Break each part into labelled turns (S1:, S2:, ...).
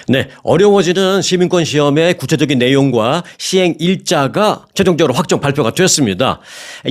S1: 네, 어려워지는 시민권 시험의 구체적인 내용과 시행 일자가 최종적으로 확정 발표가 되었습니다.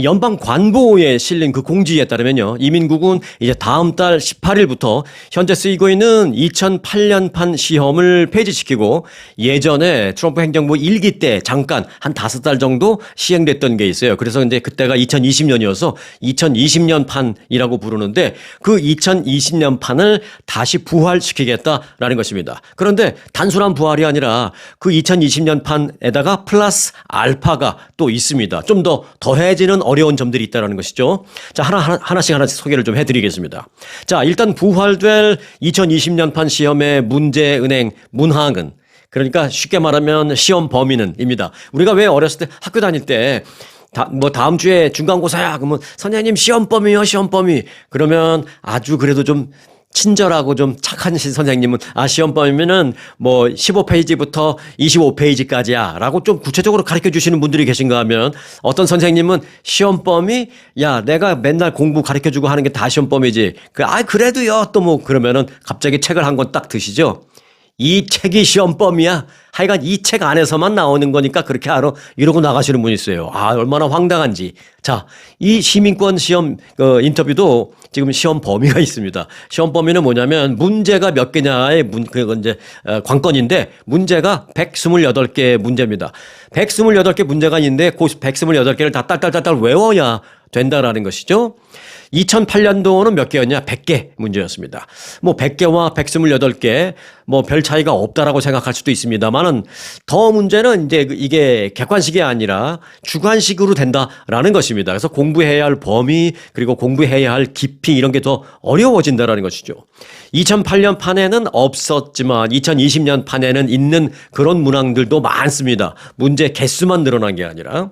S1: 연방 관보에 실린 그 공지에 따르면요, 이민국은 이제 다음 달 18일부터 현재 쓰이고 있는 2008년판 시험을 폐지시키고 예전에 트럼프 행정부 1기 때 잠깐 한 5달 정도 시행됐던 게 있어요. 그래서 이제 그때가 2020년이어서 2020년 판이라고 부르는데 그 2020년 판을 다시 부활시키겠다라는 것입니다. 그런데 단순한 부활이 아니라 그 2020년 판에다가 플러스 알파가 또 있습니다. 좀 더 더해지는 어려운 점들이 있다는 것이죠. 자, 하나씩 소개를 좀 해드리겠습니다. 자, 일단 부활될 2020년 판 시험의 문제은행 문항은, 그러니까 쉽게 말하면 시험 범위는입니다. 우리가 왜 어렸을 때 학교 다닐 때 다음 주에 중간고사야. 그러면 선생님 시험 범위요, 시험 범위. 그러면 아주 그래도 좀 친절하고 좀 착한 선생님은 시험 범위면은 뭐 15페이지부터 25페이지까지야 라고 좀 구체적으로 가르쳐 주시는 분들이 계신가 하면, 어떤 선생님은 시험 범위, 야, 내가 맨날 공부 가르쳐 주고 하는 게 다 시험 범위지. 그래도요. 또 뭐 그러면은 갑자기 책을 한 권 딱 드시죠. 이 책이 시험 범위야. 하여간 이 책 안에서만 나오는 거니까 그렇게 알아. 이러고 나가시는 분이 있어요. 얼마나 황당한지. 자, 이 시민권 시험 인터뷰도 지금 시험 범위가 있습니다. 시험 범위는 뭐냐면 문제가 몇 개냐의 그건 이제 관건인데, 문제가 128개 문제입니다. 128개 문제가 있는데 그 128개를 다 딸딸딸딸 외워야 된다라는 것이죠. 2008년도는 몇 개였냐? 100개 문제였습니다. 뭐 100개와 128개 뭐 별 차이가 없다라고 생각할 수도 있습니다만은, 더 문제는 이제 이게 객관식이 아니라 주관식으로 된다라는 것입니다. 그래서 공부해야 할 범위, 그리고 공부해야 할 깊이, 이런 게 더 어려워진다라는 것이죠. 2008년 판에는 없었지만 2020년 판에는 있는 그런 문항들도 많습니다. 문제 개수만 늘어난 게 아니라.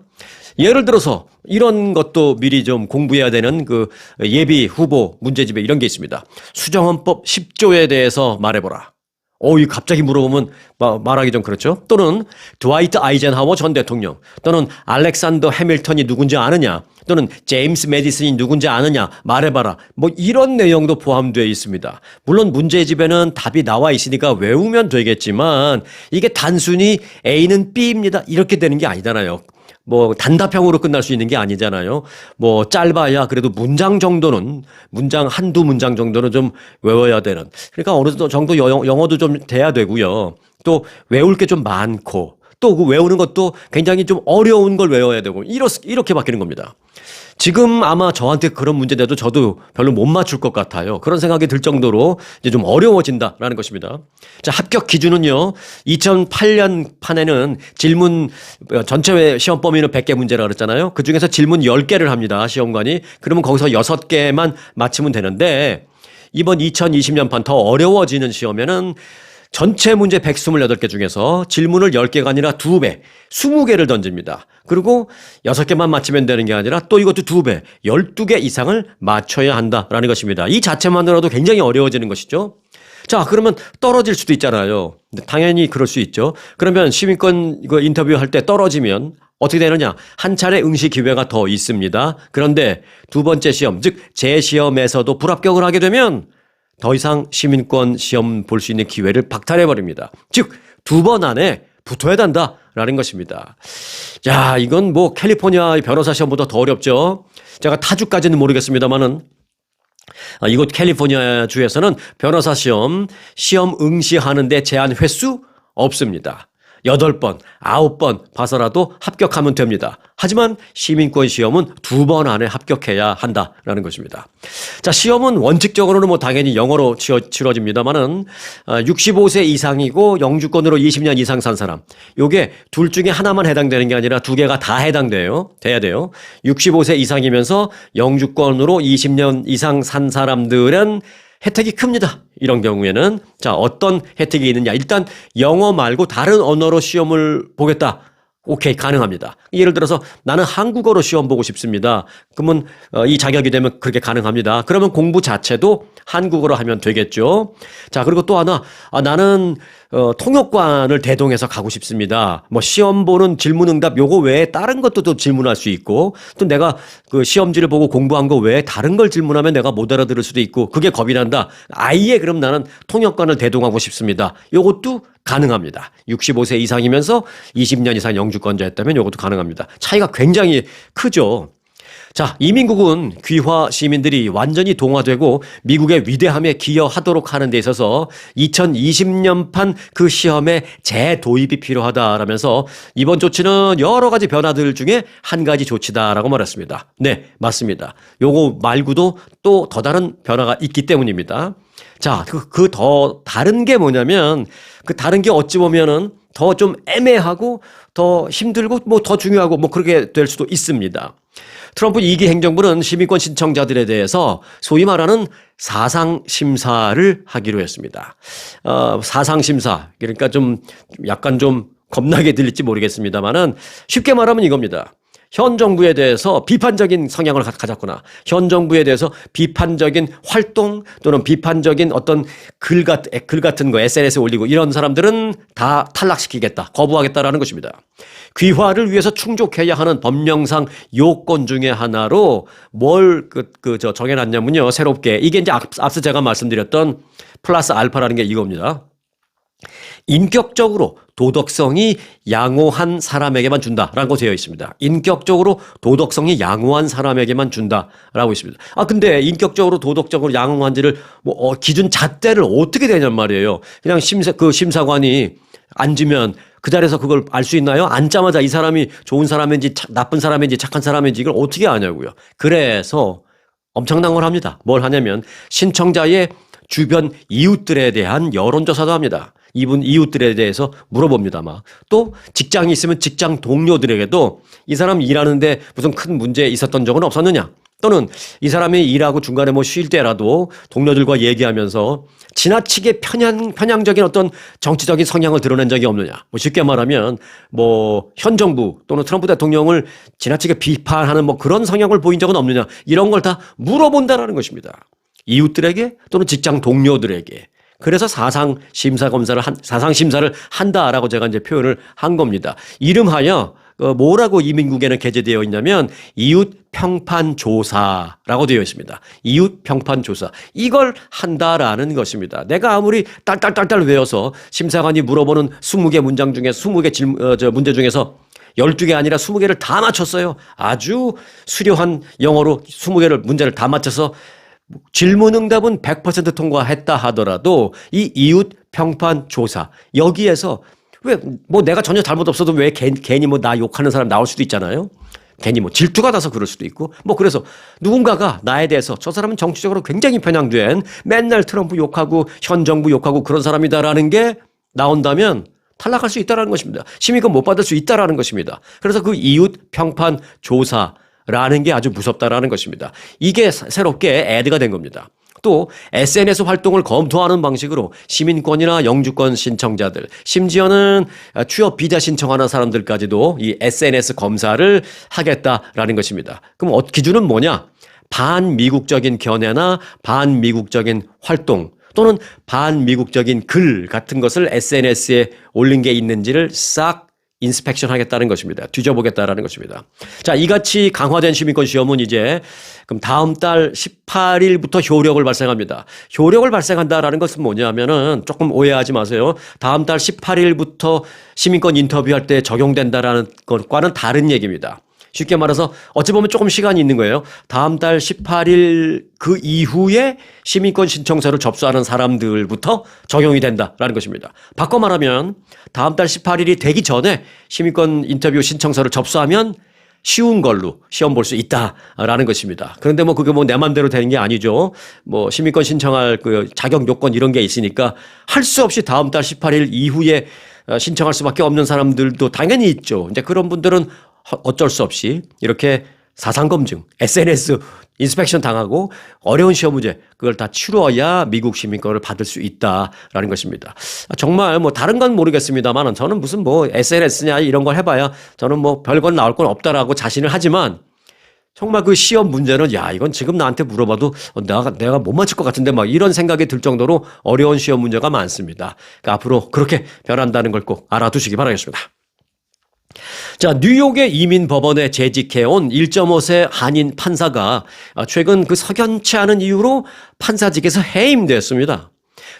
S1: 예를 들어서 이런 것도 미리 좀 공부해야 되는 그 예비 후보 문제집에 이런 게 있습니다. 수정헌법 10조에 대해서 말해보라. 이 갑자기 물어보면 말하기 좀 그렇죠. 또는 드와이트 아이젠하워 전 대통령, 또는 알렉산더 해밀턴이 누군지 아느냐, 또는 제임스 매디슨이 누군지 아느냐, 말해봐라. 뭐 이런 내용도 포함되어 있습니다. 물론 문제집에는 답이 나와 있으니까 외우면 되겠지만, 이게 단순히 A는 B입니다 이렇게 되는 게 아니잖아요. 뭐 단답형으로 끝날 수 있는 게 아니잖아요. 뭐 짧아야 그래도 문장 정도는, 한두 문장 정도는 좀 외워야 되는. 그러니까 어느 정도 영어도 좀 돼야 되고요. 또 외울 게 좀 많고, 또 그 외우는 것도 굉장히 좀 어려운 걸 외워야 되고, 이렇게 바뀌는 겁니다. 지금 아마 저한테 그런 문제 내도 저도 별로 못 맞출 것 같아요. 그런 생각이 들 정도로 이제 좀 어려워진다라는 것입니다. 자, 합격 기준은요, 2008년 판에는 질문, 전체 시험 범위는 100개 문제라 그랬잖아요. 그 중에서 질문 10개를 합니다, 시험관이. 그러면 거기서 6개만 맞히면 되는데, 이번 2020년 판 더 어려워지는 시험에는 전체 문제 128개 중에서 질문을 10개가 아니라 2배, 20개를 던집니다. 그리고 6개만 맞히면 되는 게 아니라 또 이것도 2배, 12개 이상을 맞춰야 한다라는 것입니다. 이 자체만으로도 굉장히 어려워지는 것이죠. 자, 그러면 떨어질 수도 있잖아요. 당연히 그럴 수 있죠. 그러면 시민권 인터뷰할 때 떨어지면 어떻게 되느냐? 한 차례 응시 기회가 더 있습니다. 그런데 두 번째 시험, 즉 재시험에서도 불합격을 하게 되면 더 이상 시민권 시험 볼 수 있는 기회를 박탈해버립니다. 즉, 2번 안에 붙어야 된다라는 것입니다. 자, 이건 뭐 캘리포니아 변호사 시험보다 더 어렵죠. 제가 타주까지는 모르겠습니다만은, 이곳 캘리포니아 주에서는 변호사 시험 응시하는데 제한 횟수 없습니다. 8번, 9번 봐서라도 합격하면 됩니다. 하지만 시민권 시험은 2번 안에 합격해야 한다라는 것입니다. 자, 시험은 원칙적으로는 뭐 당연히 영어로 치러집니다만은 65세 이상이고 영주권으로 20년 이상 산 사람, 요게 둘 중에 하나만 해당되는 게 아니라 2개가 다 돼야 돼요. 65세 이상이면서 영주권으로 20년 이상 산 사람들은 혜택이 큽니다. 이런 경우에는. 자, 어떤 혜택이 있느냐. 일단 영어 말고 다른 언어로 시험을 보겠다. 오케이, 가능합니다. 예를 들어서 나는 한국어로 시험 보고 싶습니다. 그러면 이 자격이 되면 그렇게 가능합니다. 그러면 공부 자체도 한국어로 하면 되겠죠. 자, 그리고 또 하나, 나는 통역관을 대동해서 가고 싶습니다. 뭐 시험 보는 질문응답 요거 외에 다른 것도 또 질문할 수 있고, 또 내가 그 시험지를 보고 공부한 거 외에 다른 걸 질문하면 내가 못 알아들을 수도 있고, 그게 겁이 난다. 아예 그럼 나는 통역관을 대동하고 싶습니다. 요것도 가능합니다. 65세 이상이면서 20년 이상 영주권자였다면 이것도 가능합니다. 차이가 굉장히 크죠. 자, 이민국은 귀화 시민들이 완전히 동화되고 미국의 위대함에 기여하도록 하는 데 있어서 2020년판 그 시험에 재도입이 필요하다라면서 이번 조치는 여러 가지 변화들 중에 한 가지 조치다라고 말했습니다. 네, 맞습니다. 요거 말고도 또 더 다른 변화가 있기 때문입니다. 자, 그 더 다른 게 뭐냐면 그 다른 게 어찌 보면은 더 좀 애매하고 더 힘들고 뭐 더 중요하고 뭐 그렇게 될 수도 있습니다. 트럼프 2기 행정부는 시민권 신청자들에 대해서 소위 말하는 사상심사를 하기로 했습니다. 사상심사. 그러니까 좀 약간 좀 겁나게 들릴지 모르겠습니다만은 쉽게 말하면 이겁니다. 현 정부에 대해서 비판적인 성향을 가졌거나 현 정부에 대해서 비판적인 활동 또는 비판적인 어떤 글 같은 거 SNS에 올리고 이런 사람들은 다 탈락시키겠다, 거부하겠다라는 것입니다. 귀화를 위해서 충족해야 하는 법령상 요건 중에 하나로 뭘 정해놨냐면요. 새롭게. 이게 이제 앞서 제가 말씀드렸던 플러스 알파라는 게 이겁니다. 인격적으로 도덕성이 양호한 사람에게만 준다라는 거 되어 있습니다. 인격적으로 도덕성이 양호한 사람에게만 준다라고 있습니다. 근데 인격적으로 도덕적으로 양호한지를 기준 잣대를 어떻게 되냔 말이에요. 그냥 심사관이 앉으면 그 자리에서 그걸 알 수 있나요? 앉자마자 이 사람이 좋은 사람인지 나쁜 사람인지 착한 사람인지 이걸 어떻게 아냐고요. 그래서 엄청난 걸 합니다. 뭘 하냐면 신청자의 주변 이웃들에 대한 여론조사도 합니다. 이분 이웃들에 대해서 물어봅니다. 또 직장이 있으면 직장 동료들에게도 이 사람 일하는데 무슨 큰 문제 있었던 적은 없었느냐? 또는 이 사람이 일하고 중간에 뭐 쉴 때라도 동료들과 얘기하면서 지나치게 편향적인 어떤 정치적인 성향을 드러낸 적이 없느냐? 쉽게 말하면 현 정부 또는 트럼프 대통령을 지나치게 비판하는 그런 성향을 보인 적은 없느냐? 이런 걸 다 물어본다라는 것입니다. 이웃들에게 또는 직장 동료들에게. 그래서 사상심사를 한다라고 제가 이제 표현을 한 겁니다. 이름하여 뭐라고 이민국에는 게재되어 있냐면 이웃평판조사라고 되어 있습니다. 이웃평판조사. 이걸 한다라는 것입니다. 내가 아무리 딸딸딸딸 외워서 심사관이 물어보는 20개 문장 중에 20개 문제 중에서 12개 아니라 20개를 다 맞췄어요. 아주 수려한 영어로 20개를 문제를 다 맞춰서 질문응답은 100% 통과했다 하더라도 이 이웃 평판 조사 여기에서 왜 내가 전혀 잘못 없어도 왜 괜히 나 욕하는 사람 나올 수도 있잖아요. 괜히 질투가 나서 그럴 수도 있고 그래서 누군가가 나에 대해서 저 사람은 정치적으로 굉장히 편향된 맨날 트럼프 욕하고 현 정부 욕하고 그런 사람이다라는 게 나온다면 탈락할 수 있다라는 것입니다. 시민권 못 받을 수 있다라는 것입니다. 그래서 그 이웃 평판 조사 라는 게 아주 무섭다라는 것입니다. 이게 새롭게 애드가 된 겁니다. 또 SNS 활동을 검토하는 방식으로 시민권이나 영주권 신청자들, 심지어는 취업 비자 신청하는 사람들까지도 이 SNS 검사를 하겠다라는 것입니다. 그럼 기준은 뭐냐? 반미국적인 견해나 반미국적인 활동 또는 반미국적인 글 같은 것을 SNS에 올린 게 있는지를 싹 인스펙션 하겠다는 것입니다. 뒤져보겠다라는 것입니다. 자, 이같이 강화된 시민권 시험은 이제 그럼 다음 달 18일부터 효력을 발생합니다. 효력을 발생한다라는 것은 뭐냐면은 조금 오해하지 마세요. 다음 달 18일부터 시민권 인터뷰할 때 적용된다라는 것과는 다른 얘기입니다. 쉽게 말해서 어찌 보면 조금 시간이 있는 거예요. 다음 달 18일 그 이후에 시민권 신청서를 접수하는 사람들부터 적용이 된다라는 것입니다. 바꿔 말하면 다음 달 18일이 되기 전에 시민권 인터뷰 신청서를 접수하면 쉬운 걸로 시험 볼 수 있다라는 것입니다. 그런데 그게 내 맘대로 되는 게 아니죠. 시민권 신청할 그 자격 요건 이런 게 있으니까 할 수 없이 다음 달 18일 이후에 신청할 수밖에 없는 사람들도 당연히 있죠. 이제 그런 분들은 어쩔 수 없이 이렇게 사상검증, SNS 인스펙션 당하고 어려운 시험 문제 그걸 다 치루어야 미국 시민권을 받을 수 있다라는 것입니다. 정말 뭐 다른 건 모르겠습니다만 저는 무슨 뭐 SNS냐 이런 걸 해봐야 저는 뭐 별건 나올 건 없다라고 자신을 하지만 정말 그 시험 문제는 야 이건 지금 나한테 물어봐도 내가 못 맞힐 것 같은데 막 이런 생각이 들 정도로 어려운 시험 문제가 많습니다. 그러니까 앞으로 그렇게 변한다는 걸 꼭 알아두시기 바라겠습니다. 자, 뉴욕의 이민법원에 재직해온 1.5세 한인 판사가 최근 그 석연치 않은 이유로 판사직에서 해임됐습니다.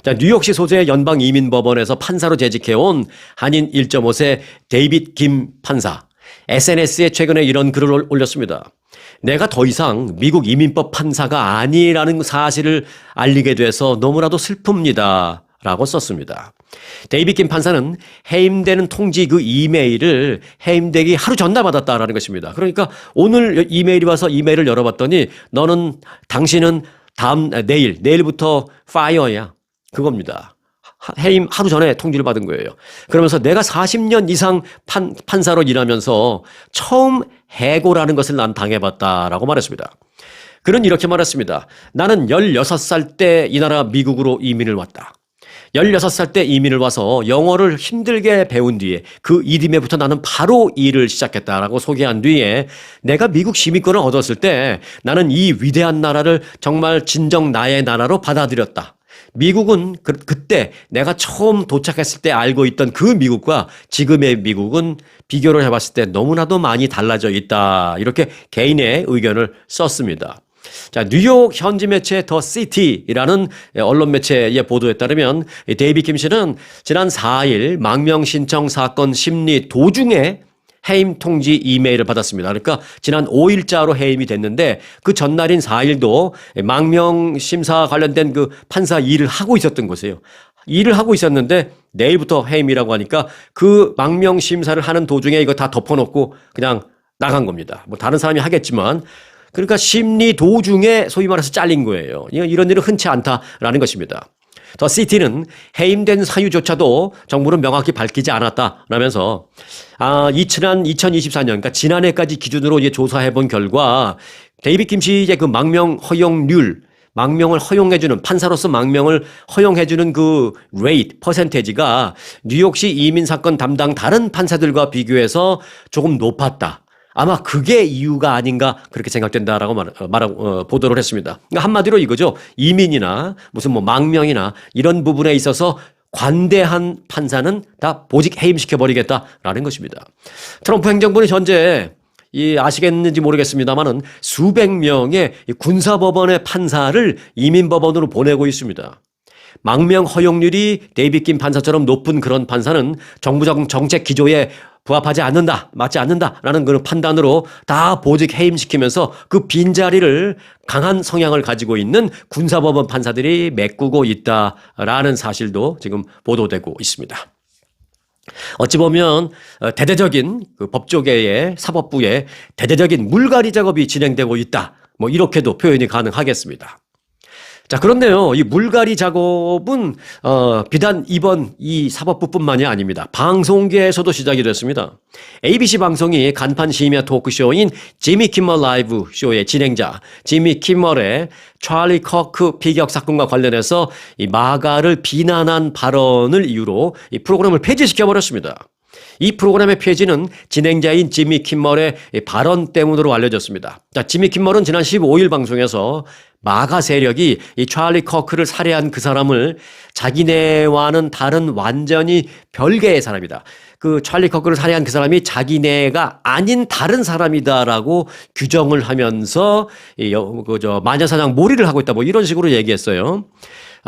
S1: 자, 뉴욕시 소재의 연방이민법원에서 판사로 재직해온 한인 1.5세 데이빗 김 판사. SNS에 최근에 이런 글을 올렸습니다. 내가 더 이상 미국 이민법 판사가 아니라는 사실을 알리게 돼서 너무나도 슬픕니다. 라고 썼습니다. 데이빗 김 판사는 해임되는 통지 그 이메일을 해임되기 하루 전날 받았다라는 것입니다. 그러니까 오늘 이메일이 와서 이메일을 열어봤더니 당신은 내일부터 fire야. 그겁니다. 해임 하루 전에 통지를 받은 거예요. 그러면서 내가 40년 이상 판사로 일하면서 처음 해고라는 것을 난 당해봤다라고 말했습니다. 그는 이렇게 말했습니다. 나는 16살 때 이 나라 미국으로 이민을 왔다. 16살 때 이민을 와서 영어를 힘들게 배운 뒤에 그 이듬해부터 나는 바로 일을 시작했다라고 소개한 뒤에 내가 미국 시민권을 얻었을 때 나는 이 위대한 나라를 정말 진정 나의 나라로 받아들였다. 미국은 그때 내가 처음 도착했을 때 알고 있던 그 미국과 지금의 미국은 비교를 해봤을 때 너무나도 많이 달라져 있다. 이렇게 개인의 의견을 썼습니다. 자, 뉴욕 현지 매체 더 시티라는 언론 매체의 보도에 따르면 데이빗 김 씨는 지난 4일 망명 신청 사건 심리 도중에 해임 통지 이메일을 받았습니다. 그러니까 지난 5일자로 해임이 됐는데 그 전날인 4일도 망명 심사 관련된 그 판사 일을 하고 있었던 것이에요. 일을 하고 있었는데 내일부터 해임이라고 하니까 그 망명 심사를 하는 도중에 이거 다 덮어놓고 그냥 나간 겁니다. 뭐 다른 사람이 하겠지만 그러니까 심리 도중에 소위 말해서 잘린 거예요. 이런 일은 흔치 않다라는 것입니다. 더 시티는 해임된 사유조차도 정부는 명확히 밝히지 않았다라면서 지난 2024년 그러니까 지난해까지 기준으로 이제 조사해 본 결과 데이빗 김 씨의 그 망명 허용률 망명을 허용해주는 판사로서 망명을 허용해주는 그 레이트 퍼센테이지가 뉴욕시 이민사건 담당 다른 판사들과 비교해서 조금 높았다. 아마 그게 이유가 아닌가 그렇게 생각된다라고 보도를 했습니다. 그러니까 한마디로 이거죠. 이민이나 무슨 뭐 망명이나 이런 부분에 있어서 관대한 판사는 다 보직 해임시켜버리겠다라는 것입니다. 트럼프 행정부는 현재 아시겠는지 모르겠습니다만은 수백 명의 군사법원의 판사를 이민법원으로 보내고 있습니다. 망명 허용률이 데이빗 김 판사처럼 높은 그런 판사는 정부적 정책 기조에 부합하지 않는다, 맞지 않는다라는 그런 판단으로 다 보직 해임시키면서 그 빈자리를 강한 성향을 가지고 있는 군사법원 판사들이 메꾸고 있다라는 사실도 지금 보도되고 있습니다. 어찌 보면 대대적인 그 법조계의 사법부의 대대적인 물갈이 작업이 진행되고 있다. 뭐 이렇게도 표현이 가능하겠습니다. 자, 그런데요, 이 물갈이 작업은, 비단 이번 이 사법부뿐만이 아닙니다. 방송계에서도 시작이 됐습니다. ABC 방송이 간판 심야 토크쇼인 지미 키멀 라이브 쇼의 진행자, 지미 키멀의 찰리 커크 피격 사건과 관련해서 이 마가를 비난한 발언을 이유로 이 프로그램을 폐지시켜버렸습니다. 이 프로그램의 폐지는 진행자인 지미 키멀의 발언 때문으로 알려졌습니다. 자, 지미 키멀은 지난 15일 방송에서 마가 세력이 이 찰리 커크를 살해한 그 사람을 자기네와는 다른 완전히 별개의 사람이다. 그 찰리 커크를 살해한 그 사람이 자기네가 아닌 다른 사람이다라고 규정을 하면서 마녀사냥 몰이를 하고 있다. 뭐 이런 식으로 얘기했어요.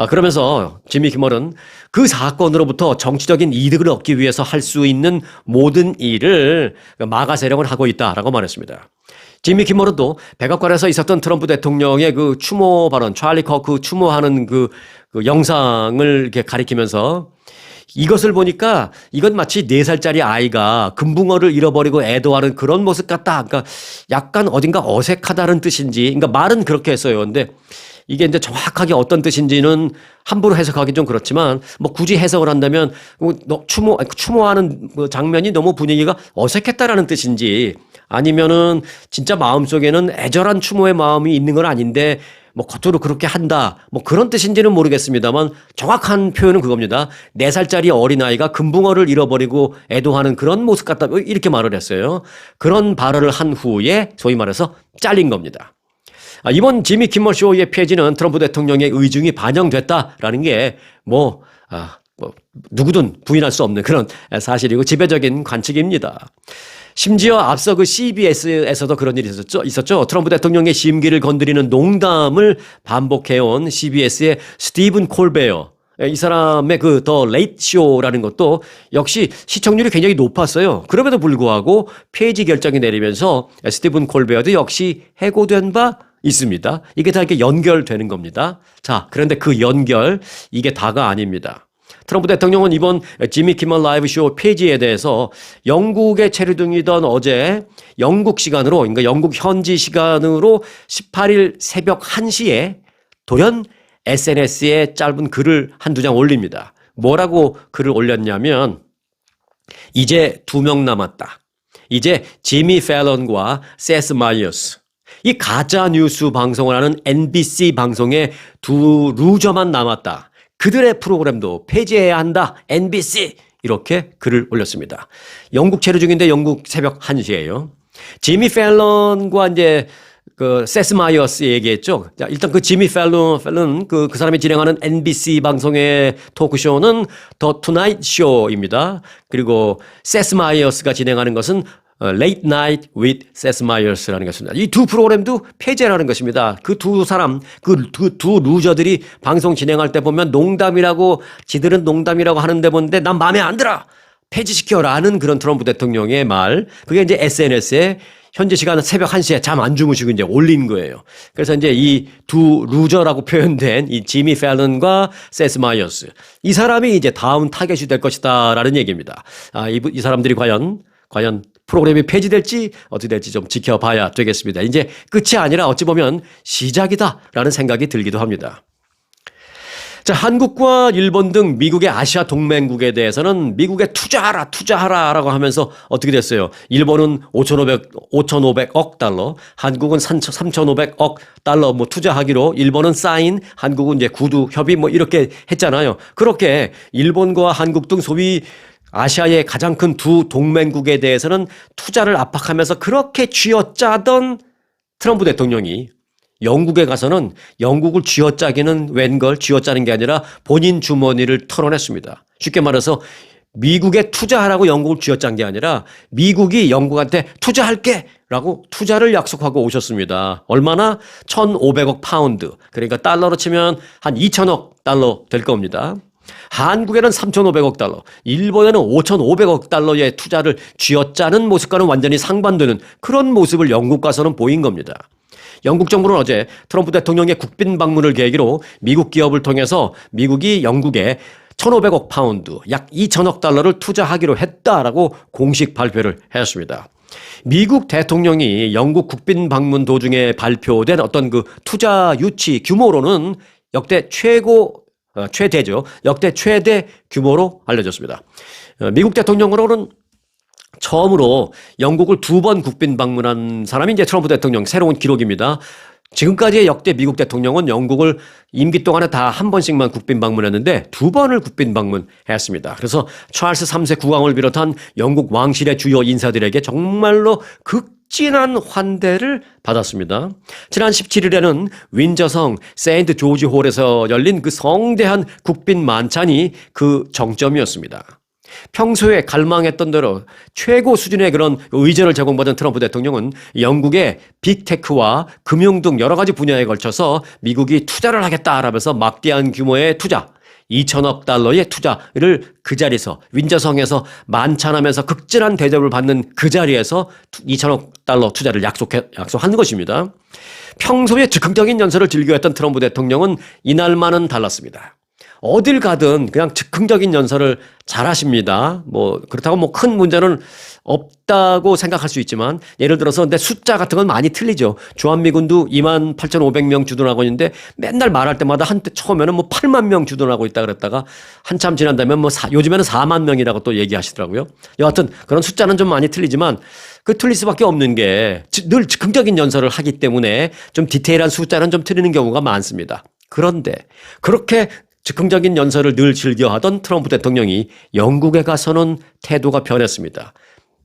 S1: 그러면서 지미 키멀은 그 사건으로부터 정치적인 이득을 얻기 위해서 할 수 있는 모든 일을 마가 세력은 하고 있다라고 말했습니다. 지미 키멀은 또 백악관에서 있었던 트럼프 대통령의 그 추모 발언, 찰리 커크 추모하는 그 영상을 이렇게 가리키면서 이것을 보니까 이건 마치 4살짜리 아이가 금붕어를 잃어버리고 애도하는 그런 모습 같다. 그러니까 약간 어딘가 어색하다는 뜻인지, 그러니까 말은 그렇게 했어요. 근데 이게 이제 정확하게 어떤 뜻인지는 함부로 해석하기 좀 그렇지만 뭐 굳이 해석을 한다면 추모하는 장면이 너무 분위기가 어색했다라는 뜻인지 아니면은 진짜 마음속에는 애절한 추모의 마음이 있는 건 아닌데 뭐 겉으로 그렇게 한다. 뭐 그런 뜻인지는 모르겠습니다만 정확한 표현은 그겁니다. 4살짜리 어린아이가 금붕어를 잃어버리고 애도하는 그런 모습 같다. 이렇게 말을 했어요. 그런 발언을 한 후에 소위 말해서 잘린 겁니다. 이번 지미 키멀 쇼의 폐지는 트럼프 대통령의 의중이 반영됐다라는 게 누구든 부인할 수 없는 그런 사실이고 지배적인 관측입니다. 심지어 앞서 그 CBS에서도 그런 일이 있었죠. 트럼프 대통령의 심기를 건드리는 농담을 반복해온 CBS의 스티븐 콜베어. 이 사람의 그 더 레이트 쇼라는 것도 역시 시청률이 굉장히 높았어요. 그럼에도 불구하고 폐지 결정이 내리면서 스티븐 콜베어도 역시 해고된 바 있습니다. 이게 다 이렇게 연결되는 겁니다. 자, 그런데 그 연결, 이게 다가 아닙니다. 트럼프 대통령은 이번 지미 키멀 라이브 쇼 폐지에 대해서 영국에 체류 중이던 어제 영국 시간으로, 그러니까 영국 현지 시간으로 18일 새벽 1시에 돌연 SNS에 짧은 글을 한두 장 올립니다. 뭐라고 글을 올렸냐면 이제 2명 남았다. 이제 지미 팰런과 세스 마이어스. 이 가짜 뉴스 방송을 하는 NBC 방송의 두 루저만 남았다. 그들의 프로그램도 폐지해야 한다. NBC. 이렇게 글을 올렸습니다. 영국 체류 중인데 영국 새벽 1시에요. 지미 팰런과 이제 그 세스 마이어스 얘기했죠. 자, 일단 그 지미 팰런 그 사람이 진행하는 NBC 방송의 토크쇼는 더 투나잇 쇼입니다. 그리고 세스 마이어스가 진행하는 것은 Late Night with Seth Meyers라는 것입니다. 이 두 프로그램도 폐지라는 것입니다. 그 두 사람, 그 두 루저들이 방송 진행할 때 보면 농담이라고, 지들은 농담이라고 하는데 보는데 난 마음에 안 들어! 폐지시켜라는 그런 트럼프 대통령의 말. 그게 이제 SNS에 현지 시간 새벽 1시에 잠 안 주무시고 이제 올린 거예요. 그래서 이제 이 두 루저라고 표현된 이 지미 팰런과 세스 마이어스. 이 사람이 이제 다음 타겟이 될 것이다라는 얘기입니다. 이 사람들이 과연 프로그램이 폐지될지 어떻게 될지 좀 지켜봐야 되겠습니다. 이제 끝이 아니라 어찌 보면 시작이다라는 생각이 들기도 합니다. 자, 한국과 일본 등 미국의 아시아 동맹국에 대해서는 미국에 투자하라라고 하면서 어떻게 됐어요? 일본은 5,500억 달러, 한국은 3,500억 달러 투자하기로 일본은 사인, 한국은 이제 구두 협의 이렇게 했잖아요. 그렇게 일본과 한국 등 소위 아시아의 가장 큰 두 동맹국에 대해서는 투자를 압박하면서 그렇게 쥐어짜던 트럼프 대통령이 영국에 가서는 영국을 쥐어짜기는 웬걸, 쥐어짜는 게 아니라 본인 주머니를 털어냈습니다. 쉽게 말해서 미국에 투자하라고 영국을 쥐어짠 게 아니라 미국이 영국한테 투자할게 라고 투자를 약속하고 오셨습니다. 얼마나? 1,500억 파운드. 그러니까 달러로 치면 한 2,000억 달러 될 겁니다. 한국에는 3,500억 달러, 일본에는 5,500억 달러의 투자를 쥐어짜는 모습과는 완전히 상반되는 그런 모습을 영국 가서는 보인 겁니다. 영국 정부는 어제 트럼프 대통령의 국빈 방문을 계기로 미국 기업을 통해서 미국이 영국에 1,500억 파운드, 약 2,000억 달러를 투자하기로 했다라고 공식 발표를 했습니다. 미국 대통령이 영국 국빈 방문 도중에 발표된 어떤 그 투자 유치 규모로는 역대 최대죠. 역대 최대 규모로 알려졌습니다. 미국 대통령으로는 처음으로 영국을 2번 국빈 방문한 사람이 이제 트럼프 대통령, 새로운 기록입니다. 지금까지의 역대 미국 대통령은 영국을 임기 동안에 다 한 번씩만 국빈 방문했는데 2번을 국빈 방문했습니다. 그래서 찰스 3세 국왕을 비롯한 영국 왕실의 주요 인사들에게 정말로 극진한 환대를 받았습니다. 지난 17일에는 윈저성 세인트 조지 홀에서 열린 그 성대한 국빈 만찬이 그 정점이었습니다. 평소에 갈망했던 대로 최고 수준의 그런 의전을 제공받은 트럼프 대통령은 영국의 빅테크와 금융 등 여러 가지 분야에 걸쳐서 미국이 투자를 하겠다라면서 막대한 규모의 투자, 2,000억 달러의 투자를 그 자리에서 윈저성에서 만찬하면서 극진한 대접을 받는 그 자리에서 2,000억 달러 투자를 약속한 것입니다. 평소에 즉흥적인 연설을 즐겨했던 트럼프 대통령은 이날만은 달랐습니다. 어딜 가든 그냥 즉흥적인 연설을 잘하십니다. 뭐 그렇다고 뭐 큰 문제는 없다고 생각할 수 있지만 예를 들어서 근데 숫자 같은 건 많이 틀리죠. 주한미군도 28,500명 주둔하고 있는데 맨날 말할 때마다 한때 처음에는 뭐 8만 명 주둔하고 있다 그랬다가 한참 지난다면 뭐 요즘에는 4만 명이라고 또 얘기하시더라고요. 여하튼 그런 숫자는 좀 많이 틀리지만 그 틀릴 수밖에 없는 게 늘 즉흥적인 연설을 하기 때문에 좀 디테일한 숫자는 좀 틀리는 경우가 많습니다. 그런데 그렇게 즉흥적인 연설을 늘 즐겨하던 트럼프 대통령이 영국에 가서는 태도가 변했습니다.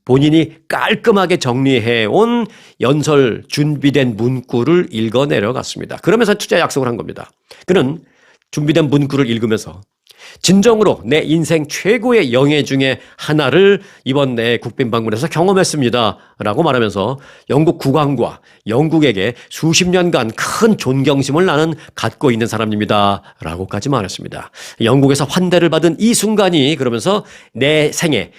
S1: 본인이 깔끔하게 정리해온 연설 준비된 문구를 읽어 내려갔습니다. 그러면서 투자 약속을 한 겁니다. 그는 준비된 문구를 읽으면서 진정으로 내 인생 최고의 영예 중에 하나를 이번 내 국빈 방문에서 경험했습니다. 라고 말하면서 영국 국왕과 영국에게 수십 년간 큰 존경심을 나는 갖고 있는 사람입니다. 라고까지 말했습니다. 영국에서 환대를 받은 이 순간이 그러면서 내 생애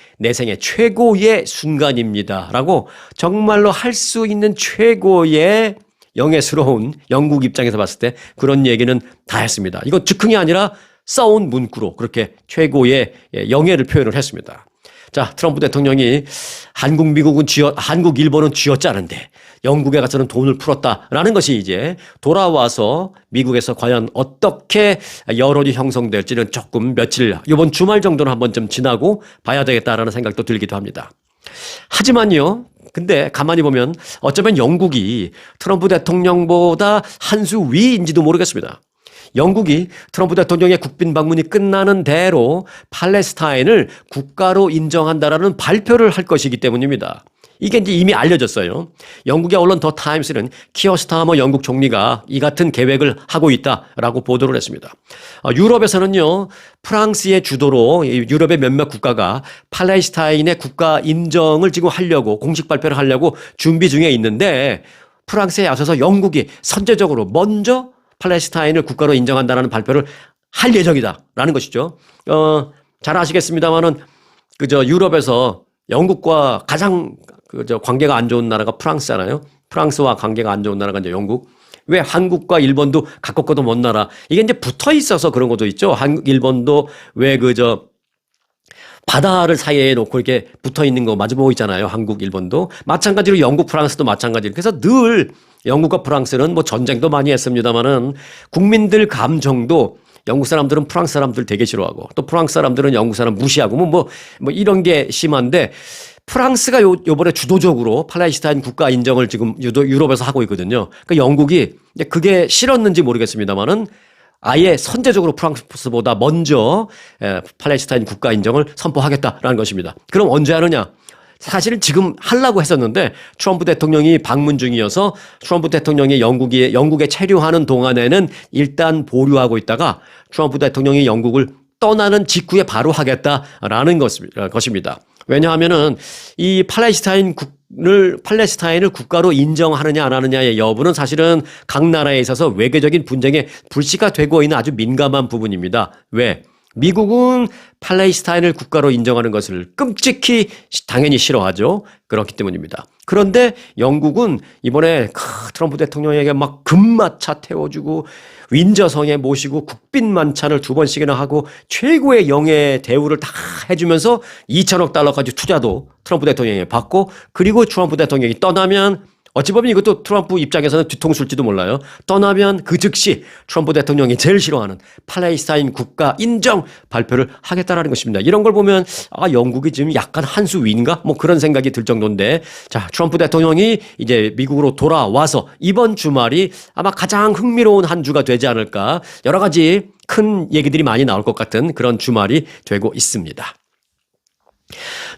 S1: 최고의 순간입니다. 라고 정말로 할 수 있는 최고의 영예스러운 영국 입장에서 봤을 때 그런 얘기는 다 했습니다. 이건 즉흥이 아니라 써온 문구로 그렇게 최고의 영예를 표현을 했습니다. 자, 트럼프 대통령이 한국, 일본은 쥐어짜는데 영국에 가서는 돈을 풀었다라는 것이 이제 돌아와서 미국에서 과연 어떻게 여론이 형성될지는 조금 이번 주말 정도는 한번 좀 지나고 봐야 되겠다라는 생각도 들기도 합니다. 하지만요, 근데 가만히 보면 어쩌면 영국이 트럼프 대통령보다 한 수 위인지도 모르겠습니다. 영국이 트럼프 대통령의 국빈 방문이 끝나는 대로 팔레스타인을 국가로 인정한다라는 발표를 할 것이기 때문입니다. 이게 이제 이미 알려졌어요. 영국의 언론 더 타임스는 키어 스타머 영국 총리가 이 같은 계획을 하고 있다라고 보도를 했습니다. 유럽에서는요, 프랑스의 주도로 유럽의 몇몇 국가가 팔레스타인의 국가 인정을 지금 하려고 공식 발표를 하려고 준비 중에 있는데 프랑스에 앞서서 영국이 선제적으로 먼저 팔레스타인을 국가로 인정한다는 발표를 할 예정이다라는 것이죠. 잘 아시겠습니다만은 유럽에서 영국과 가장 관계가 안 좋은 나라가 프랑스잖아요. 프랑스와 관계가 안 좋은 나라가 이제 영국. 왜 한국과 일본도 가깝고도 먼 나라. 이게 이제 붙어 있어서 그런 것도 있죠. 한국, 일본도 왜 바다를 사이에 놓고 이렇게 붙어 있는 거 마주보고 있잖아요. 한국, 일본도. 마찬가지로 영국, 프랑스도 마찬가지로. 그래서 늘 영국과 프랑스는 뭐 전쟁도 많이 했습니다만은 국민들 감정도 영국 사람들은 프랑스 사람들 되게 싫어하고 또 프랑스 사람들은 영국 사람 무시하고 뭐 이런 게 심한데 프랑스가 요번에 주도적으로 팔레스타인 국가 인정을 지금 유럽에서 하고 있거든요. 그러니까 영국이 그게 싫었는지 모르겠습니다만은 아예 선제적으로 프랑스보다 먼저 팔레스타인 국가 인정을 선포하겠다라는 것입니다. 그럼 언제 하느냐? 사실은 지금 하려고 했었는데 트럼프 대통령이 방문 중이어서 트럼프 대통령이 영국에 체류하는 동안에는 일단 보류하고 있다가 트럼프 대통령이 영국을 떠나는 직후에 바로 하겠다라는 것입니다. 왜냐하면은 이 팔레스타인을 국가로 인정하느냐 안 하느냐의 여부는 사실은 각 나라에 있어서 외교적인 분쟁의 불씨가 되고 있는 아주 민감한 부분입니다. 왜? 미국은 팔레스타인을 국가로 인정하는 것을 끔찍히 당연히 싫어하죠. 그렇기 때문입니다. 그런데 영국은 이번에 트럼프 대통령에게 막 금마차 태워주고 윈저성에 모시고 국빈 만찬을 2번씩이나 하고 최고의 영예 대우를 다 해주면서 2천억 달러까지 투자도 트럼프 대통령이 받고 그리고 트럼프 대통령이 떠나면 어찌 보면 이것도 트럼프 입장에서는 뒤통수일지도 몰라요. 떠나면 그 즉시 트럼프 대통령이 제일 싫어하는 팔레스타인 국가 인정 발표를 하겠다라는 것입니다. 이런 걸 보면 영국이 지금 약간 한 수 위인가? 뭐 그런 생각이 들 정도인데 자, 트럼프 대통령이 이제 미국으로 돌아와서 이번 주말이 아마 가장 흥미로운 한 주가 되지 않을까. 여러 가지 큰 얘기들이 많이 나올 것 같은 그런 주말이 되고 있습니다.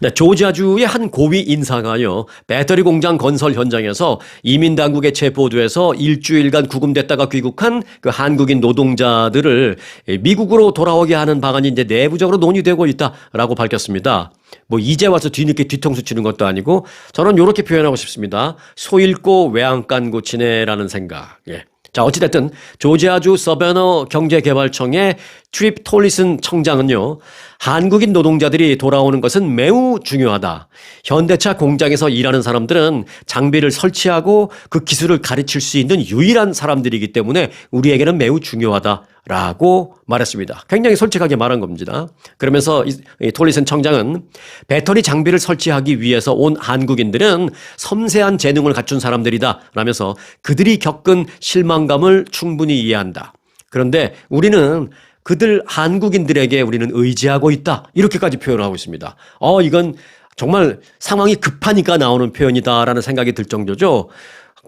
S1: 네, 조지아주의 한 고위 인사가요, 배터리 공장 건설 현장에서 이민 당국에 체포돼서 일주일간 구금됐다가 귀국한 그 한국인 노동자들을 미국으로 돌아오게 하는 방안이 이제 내부적으로 논의되고 있다라고 밝혔습니다. 뭐 이제 와서 뒤늦게 뒤통수 치는 것도 아니고 저는 이렇게 표현하고 싶습니다. 소 잃고 외양간 고치네라는 생각. 예. 자, 어찌됐든 조지아주 서베너 경제개발청의 트립 톨리슨 청장은요, 한국인 노동자들이 돌아오는 것은 매우 중요하다. 현대차 공장에서 일하는 사람들은 장비를 설치하고 그 기술을 가르칠 수 있는 유일한 사람들이기 때문에 우리에게는 매우 중요하다. 라고 말했습니다. 굉장히 솔직하게 말한 겁니다. 그러면서 이 톨리슨 청장은 배터리 장비를 설치하기 위해서 온 한국인들은 섬세한 재능을 갖춘 사람들이다 라면서 그들이 겪은 실망감을 충분히 이해한다. 그런데 우리는 그들 한국인들에게 우리는 의지하고 있다. 이렇게까지 표현을 하고 있습니다. 이건 정말 상황이 급하니까 나오는 표현이다라는 생각이 들 정도죠.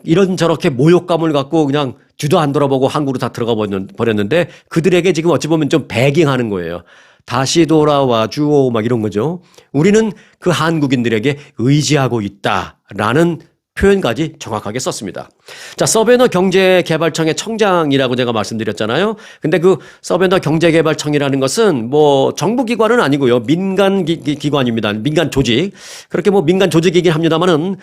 S1: 이런 저렇게 모욕감을 갖고 그냥 뒤도 안 돌아보고 한국으로 다 들어가 버렸는데 그들에게 지금 어찌 보면 좀 배깅하는 거예요. 다시 돌아와 주오 막 이런 거죠. 우리는 그 한국인들에게 의지하고 있다라는 표현까지 정확하게 썼습니다. 자, 서베너 경제개발청의 청장이라고 제가 말씀드렸잖아요. 근데 그 서베너 경제개발청이라는 것은 뭐 정부기관은 아니고요. 민간 기관입니다. 민간 조직. 그렇게 뭐 민간 조직이긴 합니다만은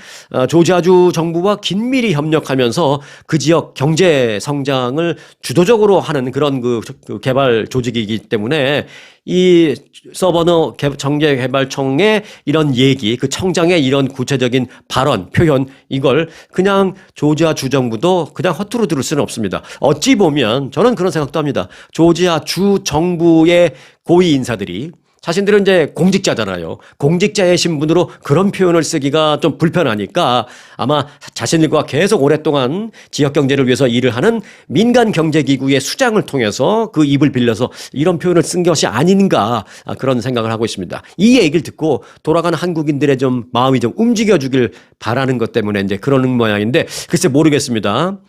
S1: 조지아주 정부와 긴밀히 협력하면서 그 지역 경제 성장을 주도적으로 하는 그런 그 개발 조직이기 때문에 이 서버너 경제개발청의 이런 얘기, 그 청장의 이런 구체적인 발언, 표현, 이걸 그냥 조지아 주정부도 그냥 허투루 들을 수는 없습니다. 어찌 보면 저는 그런 생각도 합니다. 조지아 주 정부의 고위 인사들이 자신들은 이제 공직자잖아요. 공직자의 신분으로 그런 표현을 쓰기가 좀 불편하니까 아마 자신들과 계속 오랫동안 지역 경제를 위해서 일을 하는 민간 경제기구의 수장을 통해서 그 입을 빌려서 이런 표현을 쓴 것이 아닌가 그런 생각을 하고 있습니다. 이 얘기를 듣고 돌아가는 한국인들의 좀 마음이 좀 움직여주길 바라는 것 때문에 이제 그러는 모양인데 글쎄 모르겠습니다.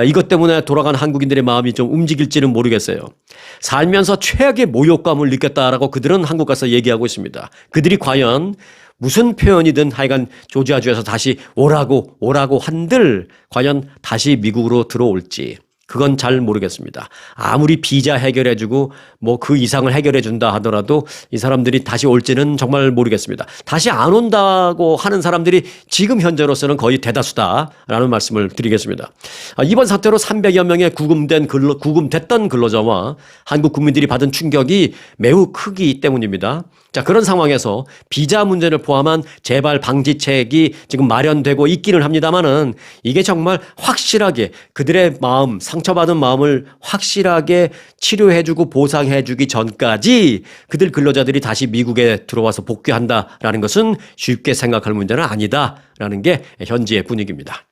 S1: 이것 때문에 돌아가는 한국인들의 마음이 좀 움직일지는 모르겠어요. 살면서 최악의 모욕감을 느꼈다라고 그들은 한국 가서 얘기하고 있습니다. 그들이 과연 무슨 표현이든 하여간 조지아주에서 다시 오라고 한들 과연 다시 미국으로 들어올지 그건 잘 모르겠습니다. 아무리 비자 해결해주고 뭐 그 이상을 해결해준다 하더라도 이 사람들이 다시 올지는 정말 모르겠습니다. 다시 안 온다고 하는 사람들이 지금 현재로서는 거의 대다수다라는 말씀을 드리겠습니다. 이번 사태로 300여 명의 구금됐던 근로자와 한국 국민들이 받은 충격이 매우 크기 때문입니다. 자, 그런 상황에서 비자 문제를 포함한 재발 방지책이 지금 마련되고 있기는 합니다만은 이게 정말 확실하게 그들의 마음, 상처받은 마음을 확실하게 치료해주고 보상해주기 전까지 그들 근로자들이 다시 미국에 들어와서 복귀한다라는 것은 쉽게 생각할 문제는 아니다라는 게 현지의 분위기입니다.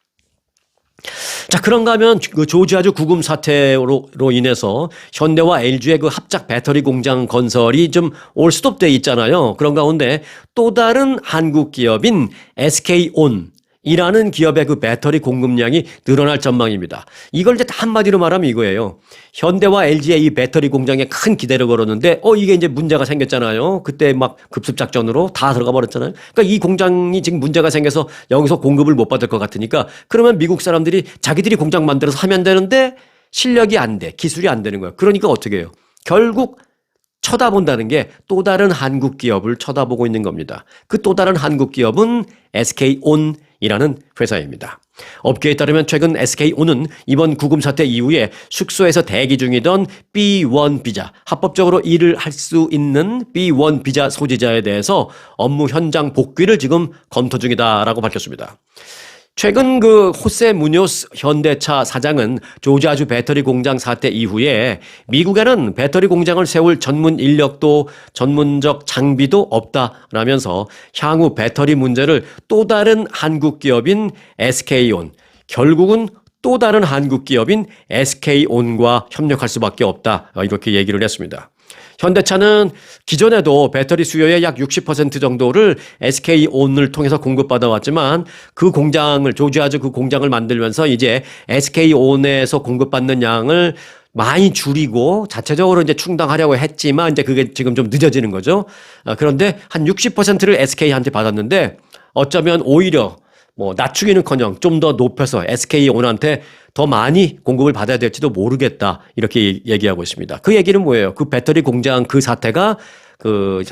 S1: 자, 그런가 하면 그 조지아주 구금 사태로 인해서 현대와 LG의 그 합작 배터리 공장 건설이 좀 올스톱돼 있잖아요. 그런 가운데 또 다른 한국 기업인 SK온 이라는 기업의 그 배터리 공급량이 늘어날 전망입니다. 이걸 이제 한마디로 말하면 이거예요. 현대와 LG의 이 배터리 공장에 큰 기대를 걸었는데, 이게 이제 문제가 생겼잖아요. 그때 막 급습작전으로 다 들어가 버렸잖아요. 그러니까 이 공장이 지금 문제가 생겨서 여기서 공급을 못 받을 것 같으니까 그러면 미국 사람들이 자기들이 공장 만들어서 하면 되는데 실력이 안 돼. 기술이 안 되는 거야. 그러니까 어떻게 해요? 결국 쳐다본다는 게 또 다른 한국 기업을 쳐다보고 있는 겁니다. 그 또 다른 한국 기업은 SK온 이라는 회사입니다. 업계에 따르면 최근 SK온은 이번 구금 사태 이후에 숙소에서 대기 중이던 B1 비자, 합법적으로 일을 할 수 있는 B1 비자 소지자에 대해서 업무 현장 복귀를 지금 검토 중이다라고 밝혔습니다. 최근 그 호세 무뇨스 현대차 사장은 조지아주 배터리 공장 사태 이후에 미국에는 배터리 공장을 세울 전문 인력도 전문적 장비도 없다라면서 향후 배터리 문제를 또 다른 한국 기업인 SK온, 결국은 또 다른 한국 기업인 SK온과 협력할 수밖에 없다 이렇게 얘기를 했습니다. 현대차는 기존에도 배터리 수요의 약 60% 정도를 SK온을 통해서 공급받아 왔지만 그 공장을 조지아주 그 공장을 만들면서 이제 SK온에서 공급받는 양을 많이 줄이고 자체적으로 이제 충당하려고 했지만 이제 그게 지금 좀 늦어지는 거죠. 그런데 한 60%를 SK한테 받았는데 어쩌면 오히려 뭐 낮추기는커녕 좀 더 높여서 SK온한테 더 많이 공급을 받아야 될지도 모르겠다 이렇게 얘기하고 있습니다. 그 얘기는 뭐예요? 그 배터리 공장 그 사태가 그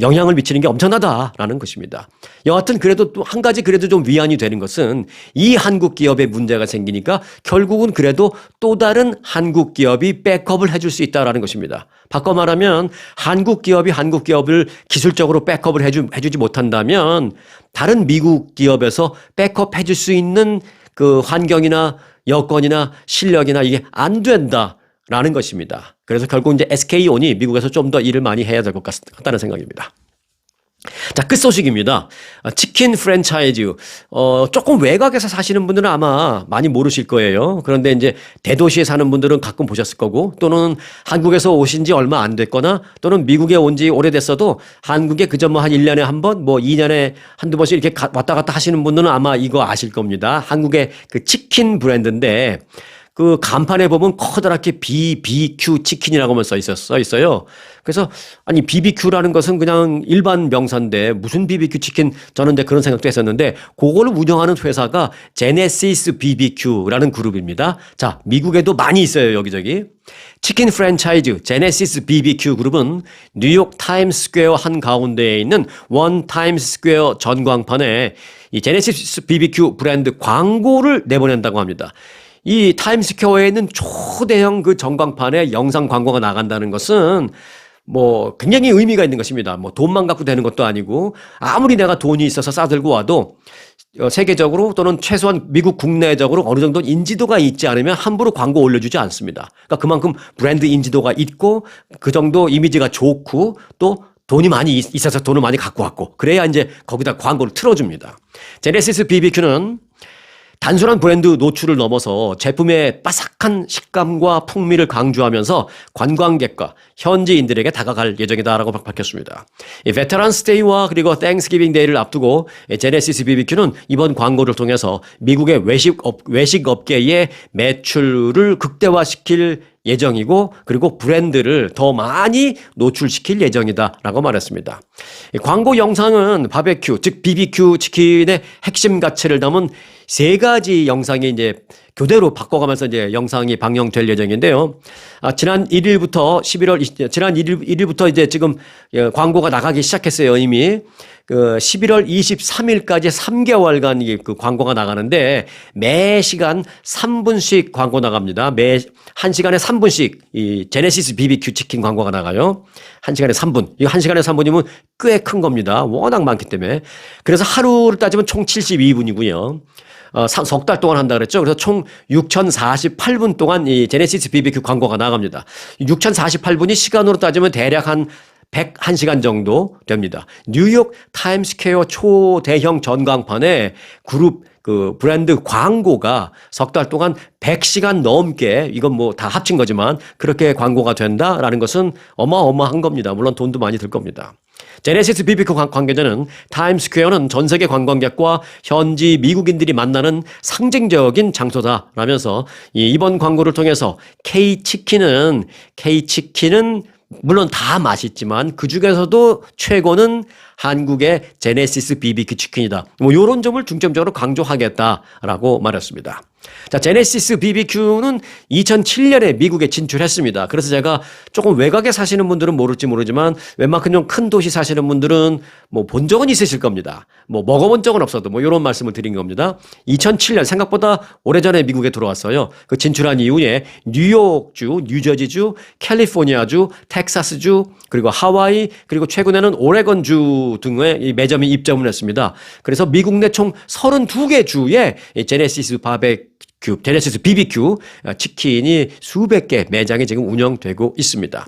S1: 영향을 미치는 게 엄청나다라는 것입니다. 여하튼 그래도 또 한 가지 그래도 좀 위안이 되는 것은 이 한국 기업에 문제가 생기니까 결국은 그래도 또 다른 한국 기업이 백업을 해줄 수 있다라는 것입니다. 바꿔 말하면 한국 기업이 한국 기업을 기술적으로 백업을 해주지 못한다면 다른 미국 기업에서 백업 해줄 수 있는 그 환경이나 여건이나 실력이나 이게 안 된다. 라는 것입니다. 그래서 결국 이제 SK온이 미국에서 좀 더 일을 많이 해야 될 것 같다는 생각입니다. 자, 끝소식입니다. 치킨 프랜차이즈. 조금 외곽에서 사시는 분들은 아마 많이 모르실 거예요. 그런데 이제 대도시에 사는 분들은 가끔 보셨을 거고, 또는 한국에서 오신 지 얼마 안 됐거나, 또는 미국에 온 지 오래됐어도 한국에 그저 뭐 한 1년에 한 번, 뭐 2년에 한두 번씩 이렇게 왔다 갔다 하시는 분들은 아마 이거 아실 겁니다. 한국의 그 치킨 브랜드인데, 그 간판에 보면 커다랗게 BBQ 치킨이라고만 써 있어요. 그래서 아니 BBQ라는 것은 그냥 일반 명사인데 무슨 BBQ 치킨 저는 그런 생각도 했었는데 그걸 운영하는 회사가 제네시스 BBQ라는 그룹입니다. 자, 미국에도 많이 있어요, 여기저기. 치킨 프랜차이즈 제네시스 BBQ 그룹은 뉴욕 타임스퀘어 한가운데에 있는 원 타임스퀘어 전광판에 이 제네시스 BBQ 브랜드 광고를 내보낸다고 합니다. 이 타임스퀘어에 있는 초대형 그 전광판에 영상 광고가 나간다는 것은 뭐 굉장히 의미가 있는 것입니다. 뭐 돈만 갖고 되는 것도 아니고 아무리 내가 돈이 있어서 싸들고 와도 세계적으로 또는 최소한 미국 국내적으로 어느 정도 인지도가 있지 않으면 함부로 광고 올려주지 않습니다. 그러니까 그만큼 브랜드 인지도가 있고 그 정도 이미지가 좋고 또 돈이 많이 있어서 돈을 많이 갖고 왔고 그래야 이제 거기다 광고를 틀어줍니다. 제네시스 BBQ는 단순한 브랜드 노출을 넘어서 제품의 바삭한 식감과 풍미를 강조하면서 관광객과 현지인들에게 다가갈 예정이다라고 밝혔습니다. 베테랑스 데이와 그리고 땡스기빙 데이를 앞두고 제네시스 BBQ는 이번 광고를 통해서 미국의 외식 업계의 매출을 극대화시킬 예정이고 그리고 브랜드를 더 많이 노출시킬 예정이다라고 말했습니다. 광고 영상은 바베큐 즉 BBQ 치킨의 핵심 가치를 담은 3가지 영상이 이제 교대로 바꿔가면서 이제 영상이 방영될 예정인데요. 지난 1일부터 이제 지금 광고가 나가기 시작했어요. 이미 그 11월 23일까지 3개월간 그 광고가 나가는데 매 시간 3분씩 광고 나갑니다. 매 1시간에 3분씩 이 제네시스 BBQ 치킨 광고가 나가요. 1시간에 3분. 이 1시간에 3분이면 꽤 큰 겁니다. 워낙 많기 때문에. 그래서 하루를 따지면 총 72분이고요. 석 달 동안 한다 그랬죠. 그래서 총 6,048분 동안 이 제네시스 BBQ 광고가 나갑니다. 6,048분이 시간으로 따지면 대략 한 101시간 정도 됩니다. 뉴욕 타임스퀘어 초대형 전광판에 그룹 그 브랜드 광고가 석 달 동안 100시간 넘게 이건 뭐 다 합친 거지만 그렇게 광고가 된다라는 것은 어마어마한 겁니다. 물론 돈도 많이 들 겁니다. 제네시스 BBQ 관계자는 타임스퀘어는 전 세계 관광객과 현지 미국인들이 만나는 상징적인 장소다라면서 이번 광고를 통해서 K치킨은 물론 다 맛있지만 그중에서도 최고는 한국의 제네시스 BBQ 치킨이다. 뭐 이런 점을 중점적으로 강조하겠다라고 말했습니다. 자, 제네시스 BBQ는 2007년에 미국에 진출했습니다. 그래서 제가 조금 외곽에 사시는 분들은 모를지 모르지만 웬만큼 좀 큰 도시 사시는 분들은 뭐 본 적은 있으실 겁니다. 뭐 먹어본 적은 없어도 뭐 이런 말씀을 드린 겁니다. 2007년 생각보다 오래전에 미국에 들어왔어요. 그 진출한 이후에 뉴욕주, 뉴저지주, 캘리포니아주, 텍사스주, 그리고 하와이, 그리고 최근에는 오레곤주 등의 이 매점이 입점을 했습니다. 그래서 미국 내 총 32개 주에 제네시스 BBQ 치킨이 수백 개 매장이 지금 운영되고 있습니다.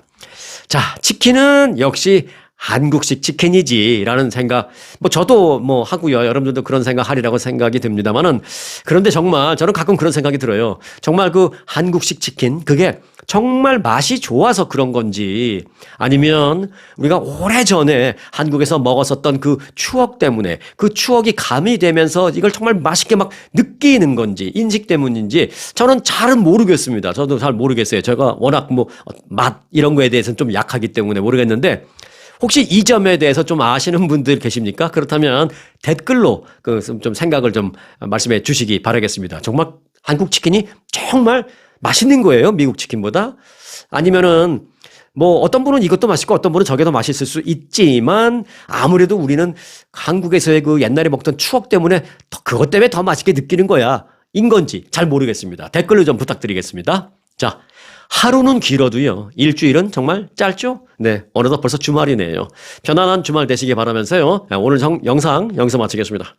S1: 자, 치킨은 역시 한국식 치킨이지라는 생각, 뭐 저도 뭐 하고요. 여러분들도 그런 생각 하리라고 생각이 듭니다만은 그런데 정말 저는 가끔 그런 생각이 들어요. 정말 그 한국식 치킨 그게 정말 맛이 좋아서 그런 건지 아니면 우리가 오래전에 한국에서 먹었었던 그 추억 때문에 그 추억이 가미되면서 이걸 정말 맛있게 막 느끼는 건지 인식 때문인지 저는 잘은 모르겠습니다. 저도 잘 모르겠어요. 제가 워낙 뭐 맛 이런 거에 대해서는 좀 약하기 때문에 모르겠는데 혹시 이 점에 대해서 좀 아시는 분들 계십니까? 그렇다면 댓글로 좀 생각을 좀 말씀해 주시기 바라겠습니다. 정말 한국 치킨이 정말 맛있는 거예요? 미국 치킨보다? 아니면은 뭐 어떤 분은 이것도 맛있고 어떤 분은 저게 더 맛있을 수 있지만 아무래도 우리는 한국에서의 그 옛날에 먹던 추억 때문에 그것 때문에 더 맛있게 느끼는 거야. 인 건지 잘 모르겠습니다. 댓글로 좀 부탁드리겠습니다. 자, 하루는 길어도요. 일주일은 정말 짧죠? 네, 어느덧 벌써 주말이네요. 편안한 주말 되시기 바라면서요. 오늘 영상 여기서 마치겠습니다.